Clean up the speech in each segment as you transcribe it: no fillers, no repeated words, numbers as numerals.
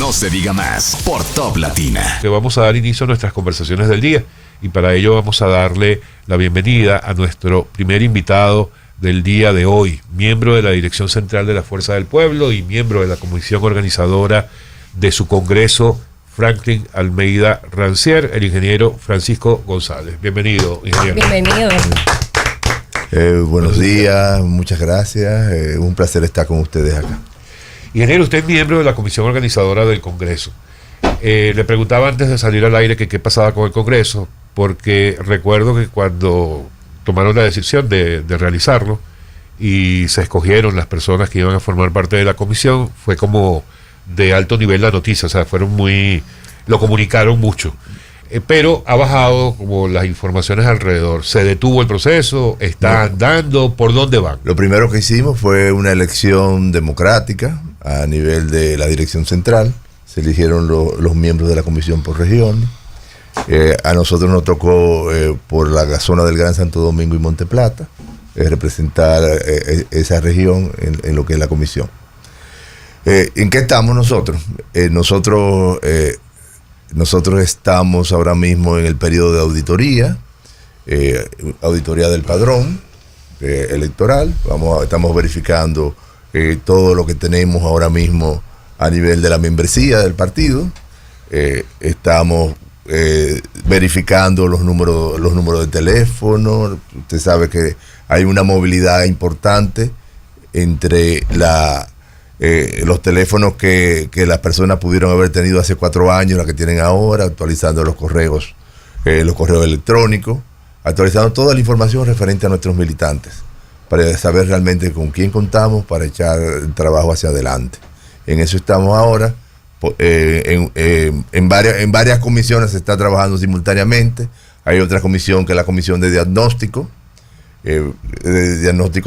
No se diga más por Top Latina. Que vamos a dar inicio a nuestras conversaciones del día y para ello vamos a darle la bienvenida a nuestro primer invitado del día de hoy, miembro de la Dirección Central de la Fuerza del Pueblo y miembro de la comisión organizadora de su congreso, Franklin Almeida Rancier, el ingeniero Francisco González. Bienvenido, ingeniero. Bienvenido. Buenos días, muchas gracias. Un placer estar con ustedes acá. Ingeniero, usted es miembro de la comisión organizadora del Congreso. Le preguntaba antes de salir al aire que qué pasaba con el Congreso, porque recuerdo que cuando tomaron la decisión de realizarlo y se escogieron las personas que iban a formar parte de la comisión, fue como de alto nivel la noticia, o sea, lo comunicaron mucho. Pero ha bajado como las informaciones alrededor. ¿Se detuvo el proceso? ¿Está andando? ¿Por dónde van? Lo primero que hicimos fue una elección democrática a nivel de la dirección central. Se eligieron los miembros de la comisión por región. A nosotros nos tocó por la zona del Gran Santo Domingo y Monte Plata representar esa región en lo que es la comisión. ¿En qué estamos nosotros? Nosotros estamos ahora mismo en el periodo de auditoría, auditoría del padrón electoral. Estamos verificando todo lo que tenemos ahora mismo a nivel de la membresía del partido. Estamos verificando los números de teléfono. Usted sabe que hay una movilidad importante entre los teléfonos que las personas pudieron haber tenido hace 4 años, la que tienen ahora, actualizando los correos electrónicos, actualizando toda la información referente a nuestros militantes, para saber realmente con quién contamos para echar el trabajo hacia adelante. En eso estamos ahora. En varias comisiones se está trabajando simultáneamente. Hay otra comisión que es la comisión de diagnóstico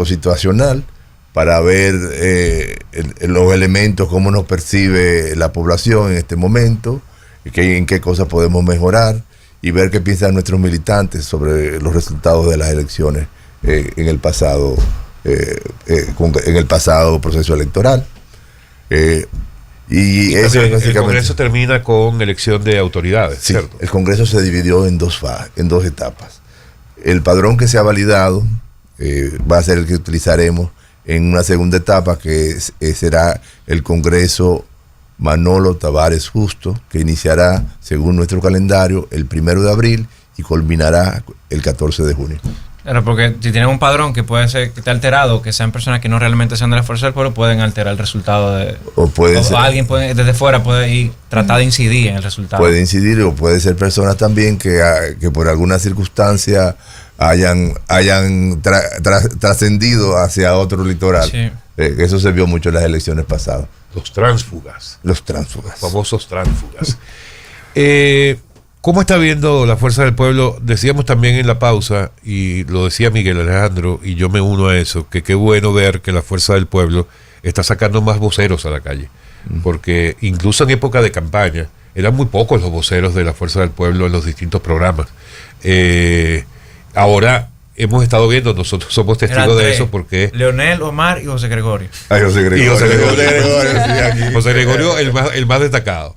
situacional, para ver los elementos, cómo nos percibe la población en este momento, en qué cosas podemos mejorar y ver qué piensan nuestros militantes sobre los resultados de las elecciones en el pasado proceso electoral. Y eso es básicamente. El Congreso termina con elección de autoridades, sí, ¿cierto? El Congreso se dividió en dos etapas. El padrón que se ha validado va a ser el que utilizaremos en una segunda etapa, que será el Congreso Manolo Tavares Justo, que iniciará, según nuestro calendario, el 1 de abril y culminará el 14 de junio. Claro, porque si tienen un padrón que puede ser que esté alterado, que sean personas que no realmente sean de la Fuerza del Pueblo, pueden alterar el resultado o alguien desde fuera puede tratar de incidir en el resultado. Puede incidir, o puede ser personas también que por alguna circunstancia hayan trascendido hacia otro litoral. Sí. Eso se vio mucho en las elecciones pasadas. Los tránsfugas. Famosos tránsfugas. ¿Cómo está viendo la Fuerza del Pueblo? Decíamos también en la pausa, y lo decía Miguel Alejandro, y yo me uno a eso, que qué bueno ver que la Fuerza del Pueblo está sacando más voceros a la calle. Porque incluso en época de campaña eran muy pocos los voceros de la Fuerza del Pueblo en los distintos programas. Ahora hemos estado viendo, nosotros somos testigos de eso, porque Leonel, Omar y José Gregorio. José Gregorio, el más destacado.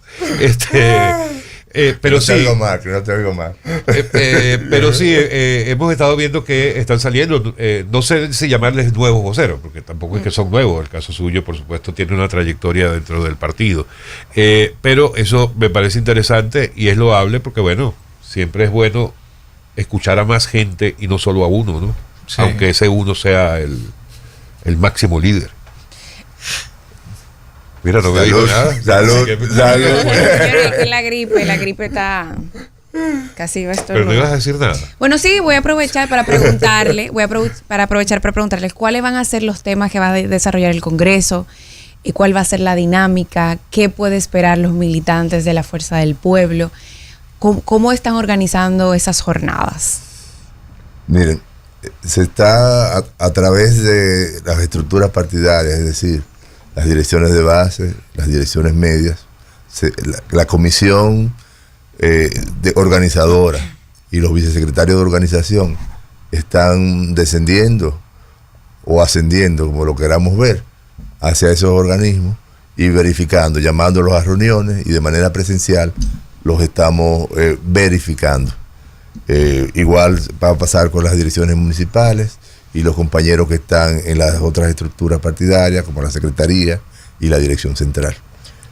Pero sí, no te oigo más. Pero sí, hemos estado viendo que están saliendo, no sé si llamarles nuevos voceros, porque tampoco es que son nuevos. El caso suyo, por supuesto, tiene una trayectoria dentro del partido. Pero eso me parece interesante y es loable, porque bueno, siempre es bueno escuchar a más gente y no solo a uno, ¿no? Sí. Aunque ese uno sea el máximo líder. Mira, no me dijo nada. Salud. La gripe está casi va a estar. Pero no ibas a decir nada. Bueno, sí, voy a aprovechar para preguntarle, para preguntarles cuáles van a ser los temas que va a desarrollar el Congreso y cuál va a ser la dinámica, qué puede esperar los militantes de la Fuerza del Pueblo. ¿Cómo están organizando esas jornadas? Miren, se está a través de las estructuras partidarias, es decir, las direcciones de base, las direcciones medias, la comisión organizadora y los vicesecretarios de organización están descendiendo o ascendiendo, como lo queramos ver, hacia esos organismos y verificando, llamándolos a reuniones y de manera presencial los estamos verificando. Igual va a pasar con las direcciones municipales y los compañeros que están en las otras estructuras partidarias, como la Secretaría y la Dirección Central.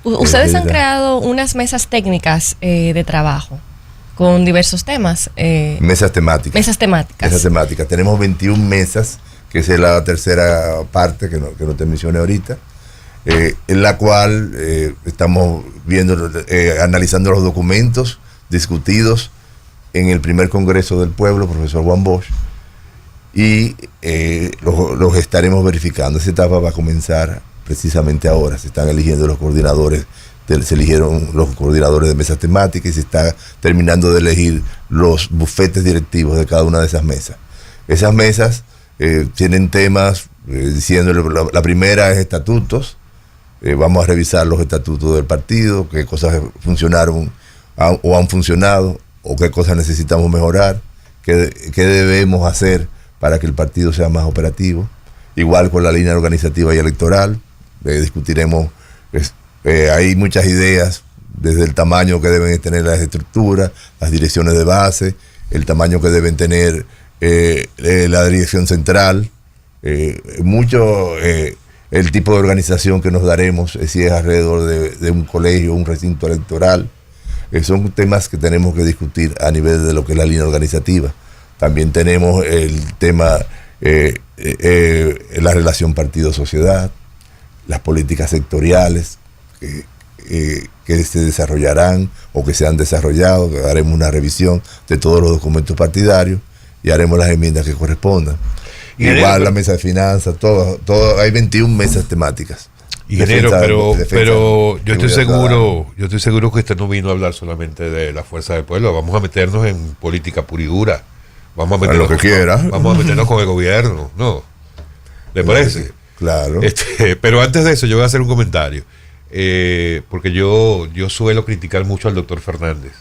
Ustedes han creado unas mesas técnicas de trabajo con diversos temas. Mesas temáticas. Mesas temáticas. Tenemos 21 mesas, que es la tercera parte que no te mencioné ahorita, en la cual estamos viendo, analizando los documentos discutidos en el primer Congreso del Pueblo, profesor Juan Bosch, y los estaremos verificando. Esa etapa va a comenzar precisamente ahora. Se están eligiendo los coordinadores, se eligieron los coordinadores de mesas temáticas y se está terminando de elegir los bufetes directivos de cada una de esas mesas. Esas mesas tienen temas, diciéndole, la primera es estatutos. Vamos a revisar los estatutos del partido, qué cosas funcionaron o han funcionado, o qué cosas necesitamos mejorar, qué debemos hacer para que el partido sea más operativo. Igual con la línea organizativa y electoral, discutiremos, hay muchas ideas, desde el tamaño que deben tener las estructuras, las direcciones de base, el tamaño que deben tener la dirección central, el tipo de organización que nos daremos, si es alrededor de un colegio, un recinto electoral. Son temas que tenemos que discutir a nivel de lo que es la línea organizativa. También tenemos el tema, la relación partido-sociedad, las políticas sectoriales que se desarrollarán o que se han desarrollado. Haremos una revisión de todos los documentos partidarios y haremos las enmiendas que correspondan. Igual la mesa de finanzas, todo, hay 21 mesas temáticas. Ingeniero, pero yo estoy seguro que usted no vino a hablar solamente de la fuerza del pueblo. Vamos a meternos en política pura y dura. Vamos a meternos vamos a meternos con el gobierno, ¿no? ¿Le parece? Claro. Pero antes de eso, yo voy a hacer un comentario. Porque yo suelo criticar mucho al doctor Fernández.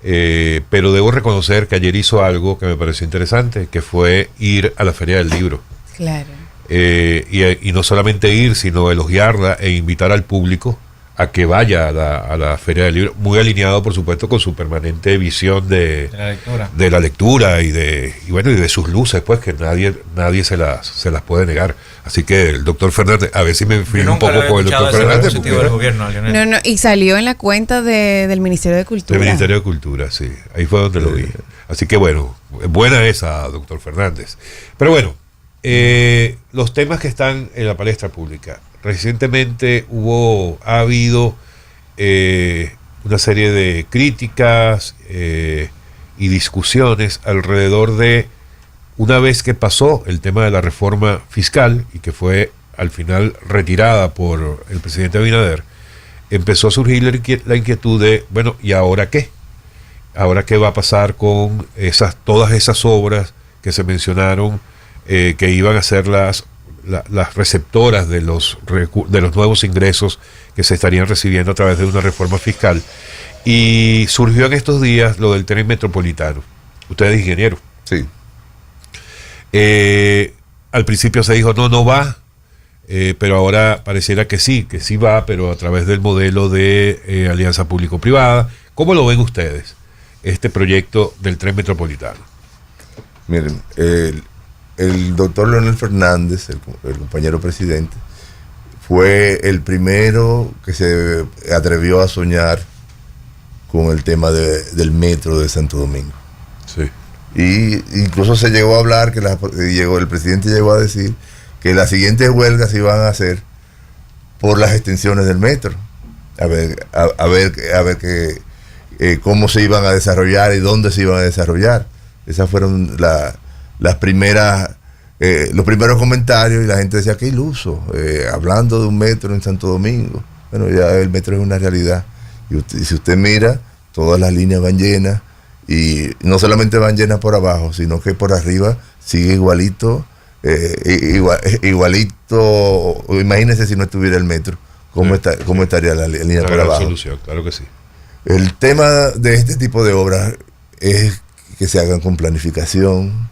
Pero debo reconocer que ayer hizo algo que me pareció interesante, que fue ir a la Feria del Libro. Claro. Y no solamente ir, sino elogiarla e invitar al público a que vaya a la Feria del Libro, muy alineado, por supuesto, con su permanente visión de la lectura y de sus luces, pues, que nadie se las puede negar. Así que el doctor Fernández, a ver si me fui un poco con el doctor Fernández. No, y salió en la cuenta del Ministerio de Cultura. Del Ministerio de Cultura, sí. Ahí fue donde lo vi. Así que bueno, buena esa, doctor Fernández. Pero bueno, los temas que están en la palestra pública. Recientemente ha habido una serie de críticas y discusiones alrededor de, una vez que pasó el tema de la reforma fiscal y que fue al final retirada por el presidente Abinader, empezó a surgir la inquietud de, bueno, ¿y ahora qué? ¿Ahora qué va a pasar con todas esas obras que se mencionaron, que iban a ser las receptoras de los nuevos ingresos que se estarían recibiendo a través de una reforma fiscal? Y surgió en estos días lo del tren metropolitano. Usted es ingeniero. Sí. Al principio se dijo no va, pero ahora pareciera que sí va, pero a través del modelo de alianza público-privada. ¿Cómo lo ven ustedes, este proyecto del tren metropolitano? Miren, el doctor Leonel Fernández, el compañero presidente, fue el primero que se atrevió a soñar con el tema del metro de Santo Domingo. Sí. Y incluso se llegó a hablar, el presidente llegó a decir que las siguientes huelgas se iban a hacer por las extensiones del metro. A ver cómo se iban a desarrollar y dónde se iban a desarrollar. Esas fueron los primeros comentarios, y la gente decía, qué iluso, hablando de un metro en Santo Domingo. Bueno, ya el metro es una realidad. Y si usted mira, todas las líneas van llenas, y no solamente van llenas por abajo, sino que por arriba sigue igualito. Imagínese si no estuviera el metro, cómo estaría la línea por abajo. Solución, claro que sí. El tema de este tipo de obras es que se hagan con planificación,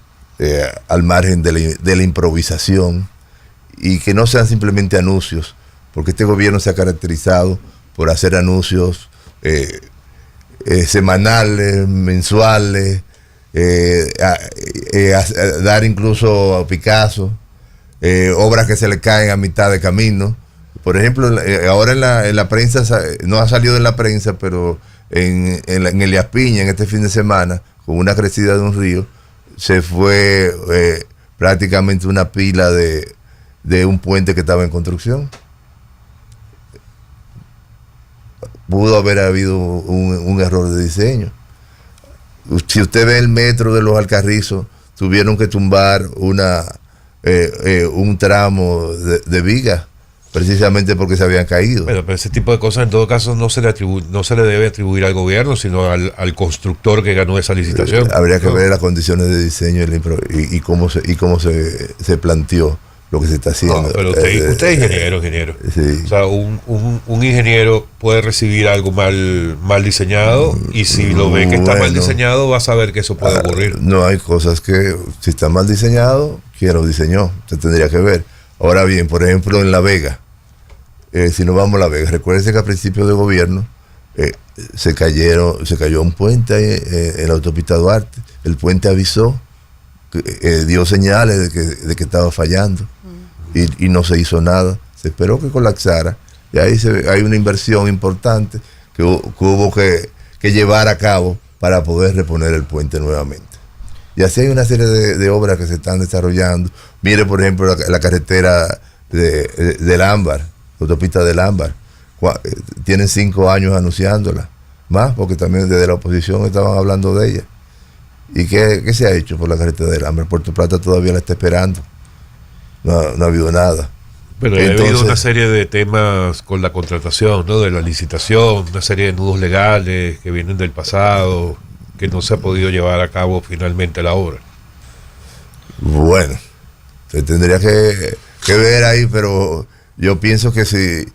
al margen de la improvisación, y que no sean simplemente anuncios porque este gobierno se ha caracterizado por hacer anuncios semanales, mensuales, dar incluso a Picasso, obras que se le caen a mitad de camino. Por ejemplo, ahora en la prensa, no ha salido en la prensa, pero en Elías Piña, en este fin de semana, con una crecida de un río, se fue prácticamente una pila de un puente que estaba en construcción. Pudo haber habido un error de diseño. Si usted ve el metro de los Alcarrizos, tuvieron que tumbar un tramo de viga, precisamente porque se habían caído. Bueno, pero ese tipo de cosas en todo caso no se le debe atribuir al gobierno, sino al constructor que ganó esa licitación. Habría que ver las condiciones de diseño y cómo se planteó lo que se está haciendo. No, pero usted es ingeniero. Sí. O sea, un ingeniero puede recibir algo mal diseñado, y si lo ve que está mal diseñado, va a saber que eso puede ocurrir. No, hay cosas que, si está mal diseñado, ¿quién lo diseñó? Se tendría que ver. Ahora bien, por ejemplo, en La Vega, si nos vamos a La Vega, recuérdense que a principios de gobierno se cayó un puente ahí, en la autopista Duarte. El puente avisó, dio señales de que estaba fallando, y no se hizo nada. Se esperó que colapsara, y ahí hay una inversión importante que hubo que llevar a cabo para poder reponer el puente nuevamente. Y así hay una serie de obras que se están desarrollando. Mire, por ejemplo, la carretera del Ámbar, la autopista del Ámbar. Tienen 5 años anunciándola, más, porque también desde la oposición estaban hablando de ella. ¿Y qué se ha hecho por la carretera del Ámbar? Puerto Plata todavía la está esperando. No ha habido nada. Pero ha habido una serie de temas con la contratación, ¿no? De la licitación, una serie de nudos legales que vienen del pasado, que no se ha podido llevar a cabo finalmente la obra. Bueno, se tendría que ver ahí, pero yo pienso que si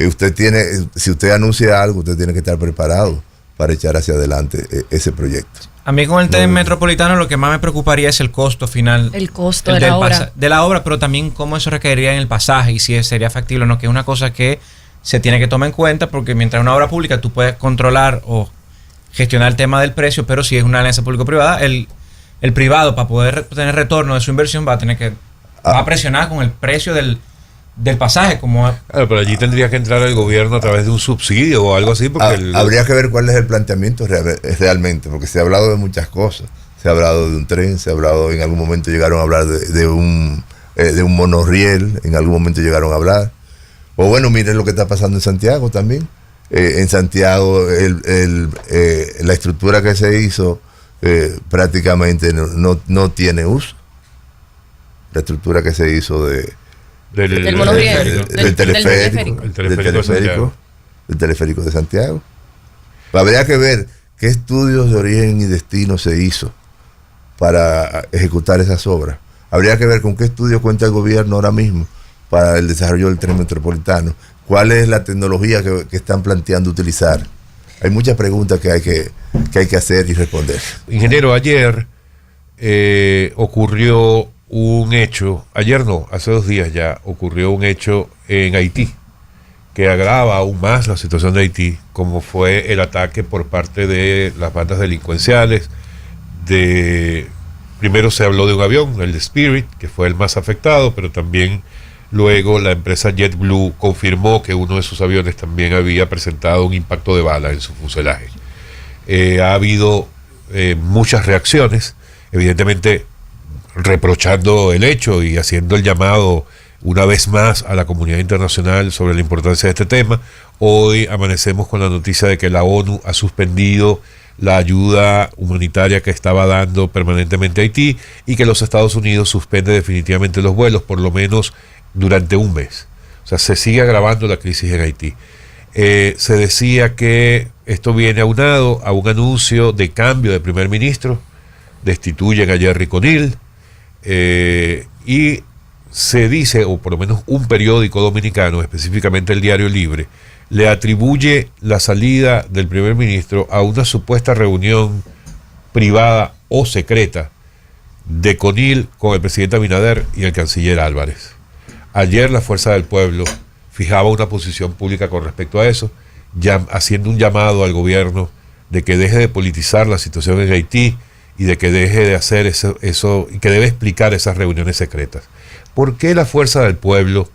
usted anuncia algo, usted tiene que estar preparado para echar hacia adelante ese proyecto. A mí con el tema metropolitano lo que más me preocuparía es el costo final. El costo de la obra. De la obra, pero también cómo eso requeriría en el pasaje y si sería factible o no, que es una cosa que se tiene que tomar en cuenta, porque mientras una obra pública tú puedes controlar o gestionar el tema del precio, pero si es una alianza público-privada, el privado, para poder tener retorno de su inversión, va a tener que va a presionar con el precio del pasaje. Claro, pero allí tendría que entrar el gobierno a través de un subsidio o algo así, porque habría que ver cuál es el planteamiento realmente, porque se ha hablado de muchas cosas. Se ha hablado de un tren, en algún momento llegaron a hablar de un monorriel, en algún momento llegaron a hablar. O bueno, miren lo que está pasando en Santiago también. En Santiago la estructura que se hizo prácticamente no tiene uso. La estructura que se hizo del teleférico de Santiago. Habría que ver qué estudios de origen y destino se hizo para ejecutar esas obras. Habría que ver con qué estudio cuenta el gobierno ahora mismo para el desarrollo del tren metropolitano. ¿Cuál es la tecnología que están planteando utilizar? Hay muchas preguntas que hay que hacer y responder. Ingeniero, ayer ocurrió un hecho, hace 2 días ya, ocurrió un hecho en Haití que agrava aún más la situación de Haití, como fue el ataque por parte de las bandas delincuenciales. Primero se habló de un avión, el de Spirit, que fue el más afectado, pero también luego la empresa JetBlue confirmó que uno de sus aviones también había presentado un impacto de bala en su fuselaje. Ha habido muchas reacciones, evidentemente reprochando el hecho y haciendo el llamado una vez más a la comunidad internacional sobre la importancia de este tema. Hoy amanecemos con la noticia de que la ONU ha suspendido la ayuda humanitaria que estaba dando permanentemente a Haití y que los Estados Unidos suspende definitivamente los vuelos, por lo menos durante un mes. O sea, se sigue agravando la crisis en Haití. Se decía que esto viene aunado a un anuncio de cambio de primer ministro, destituyen a Jerry Conil, y se dice, o por lo menos un periódico dominicano, específicamente el Diario Libre, le atribuye la salida del primer ministro a una supuesta reunión privada o secreta de Conil con el presidente Abinader y el canciller Álvarez. Ayer la Fuerza del Pueblo fijaba una posición pública con respecto a eso, ya haciendo un llamado al gobierno de que deje de politizar la situación en Haití y de que deje de hacer eso y que debe explicar esas reuniones secretas. ¿Por qué la Fuerza del Pueblo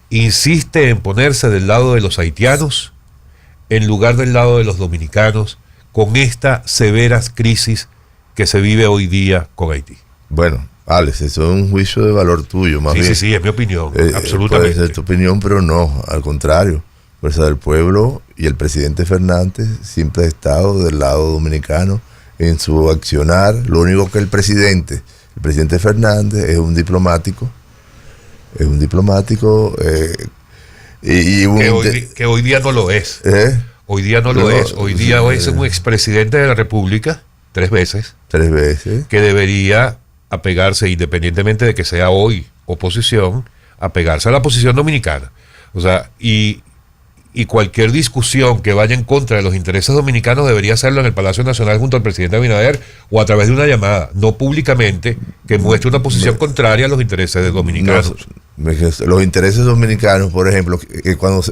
insiste en ponerse del lado de los haitianos en lugar del lado de los dominicanos con esta severa crisis que se vive hoy día con Haití? Bueno, Alex, eso es un juicio de valor tuyo, más bien. Sí, es mi opinión, absolutamente. Puede ser tu opinión, pero no, al contrario. Fuerza del Pueblo y el presidente Fernández siempre ha estado del lado dominicano en su accionar. Lo único que el presidente Fernández es un diplomático, que hoy día no lo es. Hoy día no lo es. Hoy día es un expresidente de la República, 3 veces. 3 veces. Que debería apegarse, independientemente de que sea hoy oposición, apegarse a la posición dominicana. O sea, y cualquier discusión que vaya en contra de los intereses dominicanos debería hacerlo en el Palacio Nacional junto al presidente Abinader o a través de una llamada, no públicamente, que muestre una posición contraria a los intereses de dominicanos. Los intereses dominicanos, por ejemplo, cuando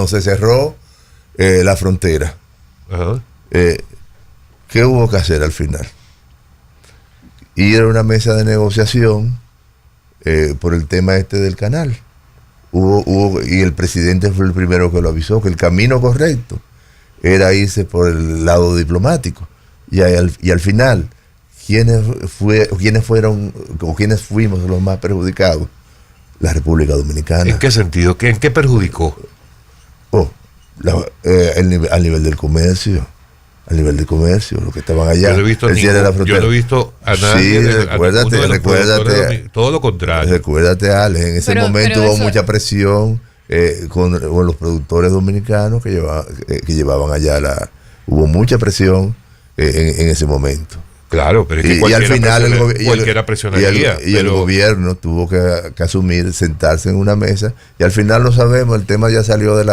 se cerró la frontera, ¿qué hubo que hacer al final? Ir a una mesa de negociación por el tema del canal. Y el presidente fue el primero que lo avisó, que el camino correcto era irse por el lado diplomático. Y al final, ¿quiénes fuimos los más perjudicados? La República Dominicana. ¿En qué sentido? ¿En qué perjudicó? Al nivel del comercio. Al nivel del comercio, los que estaban allá. Yo no he visto a nadie. Sí, recuérdate. Todo lo contrario. Recuérdate, Alex, en ese momento hubo mucha presión con los productores dominicanos que llevaban allá hubo mucha presión en ese momento. Claro, pero es que y al final cualquiera presionaría. El gobierno tuvo que asumir, sentarse en una mesa, y al final no sabemos, el tema ya salió de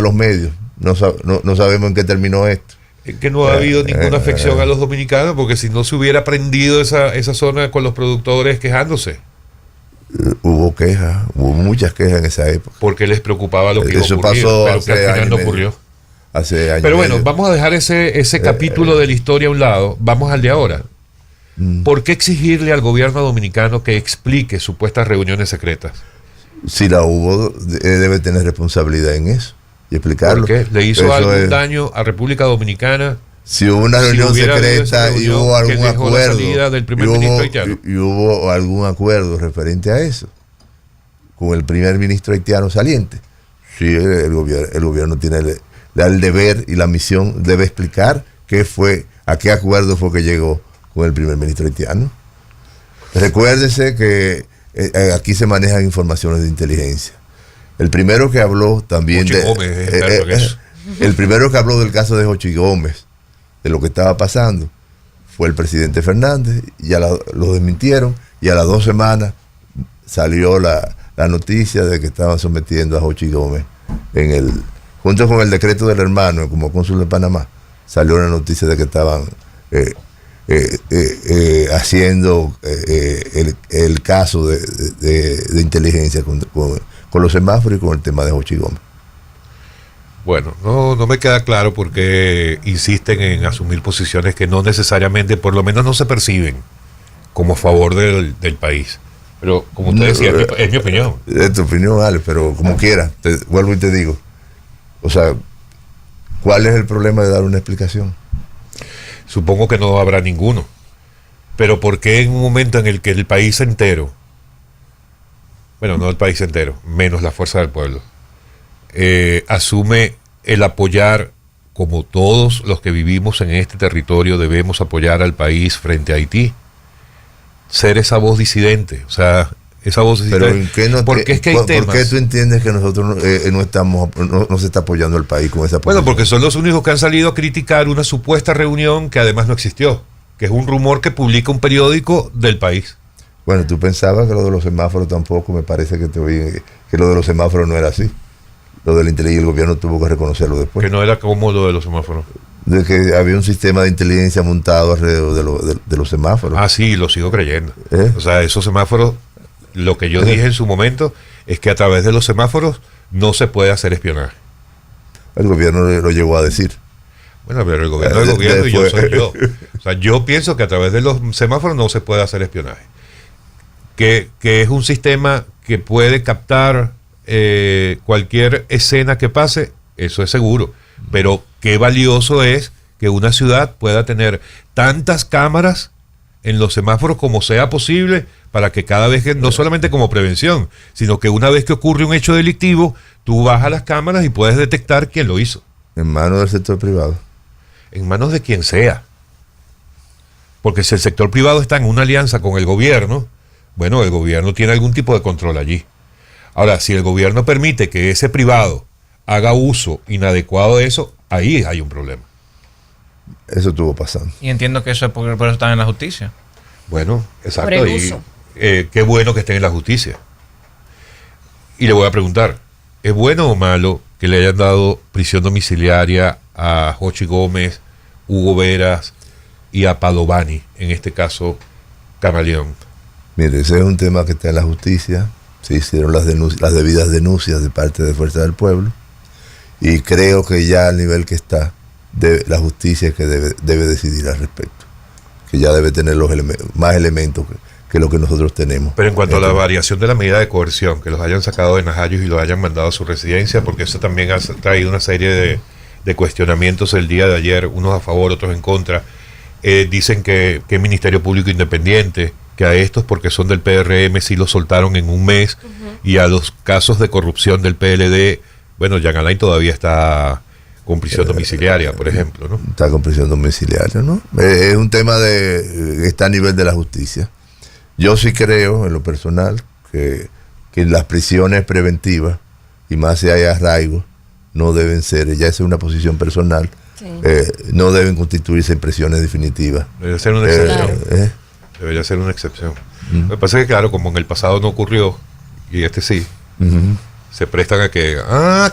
los medios. No sabemos en qué terminó esto. Es que no ha habido ninguna afección a los dominicanos, porque si no se hubiera prendido esa zona con los productores quejándose. Hubo quejas, hubo muchas quejas en esa época. Porque les preocupaba lo que iba a ocurrir, pasó pero que al final no ocurrió. Hace años. Pero bueno, vamos a dejar ese capítulo de la historia a un lado, vamos al de ahora. ¿Por qué exigirle al gobierno dominicano que explique supuestas reuniones secretas? Si la hubo, debe tener responsabilidad en eso y explicarlo. ¿Por qué? ¿Le hizo algún daño a República Dominicana? Si hubo una reunión secreta y hubo algún acuerdo, del primer ministro haitiano. Y hubo algún acuerdo referente a eso con el primer ministro haitiano saliente. Sí, el gobierno tiene el deber y la misión, debe explicar a qué acuerdo fue que llegó con el primer ministro haitiano. Recuérdese que aquí se manejan informaciones de inteligencia. El primero que habló también el primero que habló del caso de Jochi Gómez, de lo que estaba pasando, fue el presidente Fernández. Ya lo desmintieron, y a las 2 semanas salió la noticia de que estaban sometiendo a Jochi Gómez junto con el decreto del hermano como cónsul de Panamá. Salió la noticia de que estaban haciendo el caso de inteligencia con los semáforos y con el tema de Jochi Gómez. Bueno, no me queda claro por qué insisten en asumir posiciones que no necesariamente, por lo menos no se perciben como a favor del país. Pero como usted decía, es mi opinión. Es tu opinión, Alex, pero como quiera, vuelvo y te digo. O sea, ¿cuál es el problema de dar una explicación? Supongo que no habrá ninguno. Pero ¿por qué en un momento en el que el país entero, bueno, no el país entero, menos la Fuerza del Pueblo, asume el apoyar, como todos los que vivimos en este territorio debemos apoyar al país frente a Haití, ser esa voz disidente? O sea, esa voz disidente. Pero ¿en qué porque es que hay temas. ¿Por qué tú entiendes que nosotros no se está apoyando al país con esa posición? Bueno, porque son los únicos que han salido a criticar una supuesta reunión que además no existió, que es un rumor que publica un periódico del país. Bueno, tú pensabas que lo de los semáforos tampoco, me parece que lo de los semáforos no era así. Lo del inteligencia, el gobierno tuvo que reconocerlo después. Que no era como lo de los semáforos. De que había un sistema de inteligencia montado alrededor de los semáforos. Ah, sí, lo sigo creyendo. O sea, esos semáforos, lo que yo dije en su momento es que a través de los semáforos no se puede hacer espionaje. El gobierno lo llegó a decir. Bueno, pero el gobierno es el gobierno y yo soy yo. O sea, yo pienso que a través de los semáforos no se puede hacer espionaje. Que es un sistema que puede captar cualquier escena que pase, eso es seguro. Pero qué valioso es que una ciudad pueda tener tantas cámaras en los semáforos como sea posible, para que cada vez que, no solamente como prevención, sino que una vez que ocurre un hecho delictivo, tú vas a las cámaras y puedes detectar quién lo hizo. En manos del sector privado. En manos de quien sea. Porque si el sector privado está en una alianza con el gobierno, bueno, el gobierno tiene algún tipo de control allí. Ahora, si el gobierno permite que ese privado haga uso inadecuado de eso, ahí hay un problema. Eso estuvo pasando. Y entiendo que eso es por eso están en la justicia. Bueno, exacto. Por el Y uso. qué bueno que estén en la justicia. Y le voy a preguntar, ¿es bueno o malo que le hayan dado prisión domiciliaria a Jochi Gómez, Hugo Veras y a Padovani, en este caso Camaleón? Mire, ese es un tema que está en la justicia. Se hicieron las debidas denuncias de parte de Fuerza del Pueblo. Y creo que ya al nivel que está, la justicia es que debe decidir al respecto. Que ya debe tener más elementos que lo que nosotros tenemos. Pero en cuanto a la variación de la medida de coerción, que los hayan sacado de Najayos y los hayan mandado a su residencia, porque eso también ha traído una serie de cuestionamientos el día de ayer, unos a favor, otros en contra. Dicen que es Ministerio Público Independiente, que a estos, porque son del PRM, sí los soltaron en un mes, y a los casos de corrupción del PLD, bueno, Jean Alain todavía está con prisión domiciliaria, por ejemplo, ¿no? Está con prisión domiciliaria, ¿no? Es un tema está a nivel de la justicia. Yo sí creo, en lo personal, que las prisiones preventivas, y más si hay arraigo, no deben ser, ya es una posición personal, Sí. no deben constituirse en prisiones definitivas. Debería ser una excepción. Claro. Debería ser una excepción. Lo que pasa es que, claro, como en el pasado no ocurrió, y sí, se prestan a que,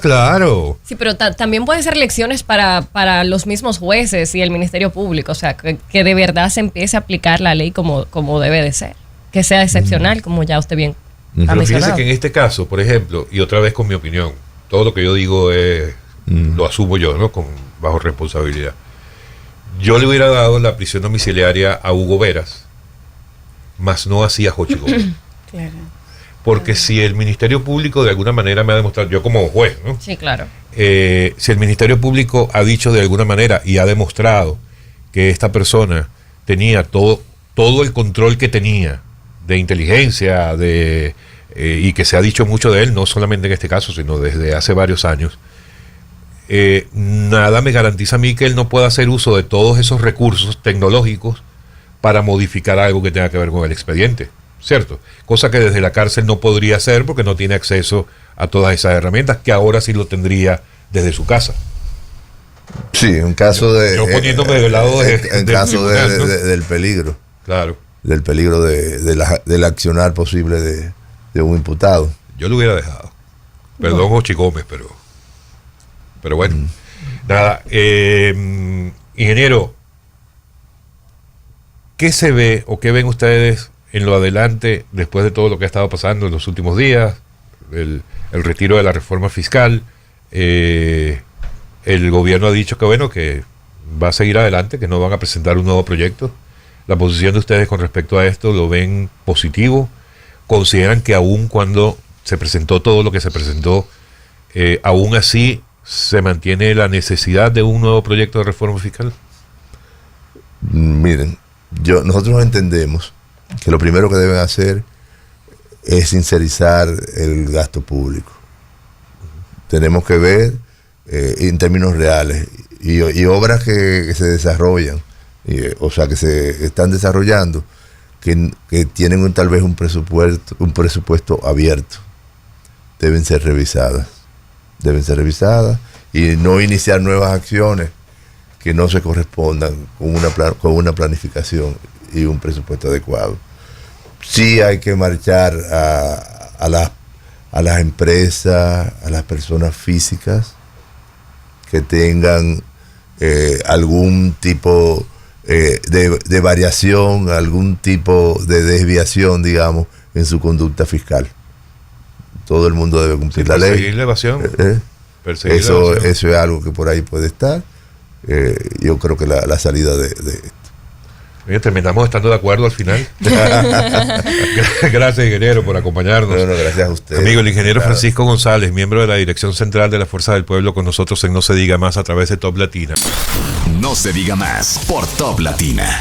claro. Sí, pero también pueden ser lecciones para los mismos jueces y el Ministerio Público, o sea, que de verdad se empiece a aplicar la ley como debe de ser, que sea excepcional, como ya usted bien ha Pero fíjese mencionado. que en este caso, por ejemplo, y otra vez con mi opinión, todo lo que yo digo lo asumo yo, ¿no? Bajo responsabilidad. Yo le hubiera dado la prisión domiciliaria a Hugo Veras, más no así a Jochi Gómez. Claro. Porque si el Ministerio Público de alguna manera me ha demostrado, yo como juez, ¿no? Sí, claro. Si el Ministerio Público ha dicho de alguna manera y ha demostrado que esta persona tenía todo el control que tenía de inteligencia, y que se ha dicho mucho de él, no solamente en este caso, sino desde hace varios años, nada me garantiza a mí que él no pueda hacer uso de todos esos recursos tecnológicos para modificar algo que tenga que ver con el expediente, ¿cierto? Cosa que desde la cárcel no podría hacer porque no tiene acceso a todas esas herramientas, que ahora sí lo tendría desde su casa. Sí, en caso Yo poniéndome del lado en del caso tribunal, ¿no? del peligro. Claro, Del peligro del accionar posible de un imputado. yo lo hubiera dejado. Perdón, Jochi Gómez, pero bueno. Nada, ingeniero, ¿qué se ve o qué ven ustedes en lo adelante después de todo lo que ha estado pasando en los últimos días? El retiro de la reforma fiscal. El gobierno ha dicho que bueno, que va a seguir adelante, que no van a presentar un nuevo proyecto. La posición de ustedes con respecto a esto, ¿lo ven positivo? ¿Consideran que aún cuando se presentó todo lo que se presentó, aún así se mantiene la necesidad de un nuevo proyecto de reforma fiscal? Miren, nosotros entendemos que lo primero que deben hacer es sincerizar el gasto público. Tenemos que ver en términos reales y obras que se desarrollan, o sea, que se están desarrollando, que tienen tal vez un presupuesto abierto, deben ser revisadas y no iniciar nuevas acciones que no se correspondan con una planificación y un presupuesto adecuado. Sí hay que marchar a las empresas, a las personas físicas que tengan algún tipo de variación, algún tipo de desviación, digamos, en su conducta fiscal. todo el mundo debe cumplir la ley. Perseguir la evasión. Perseguir la Eso evasión. es algo que por ahí puede estar. Yo creo que la salida de esto. Oye, terminamos estando de acuerdo al final. Gracias, ingeniero, por acompañarnos. Bueno, gracias a usted. Amigo, el ingeniero Francisco González, miembro de la Dirección Central de la Fuerza del Pueblo, con nosotros en No Se Diga Más a través de Top Latina. No se diga más por Top Latina.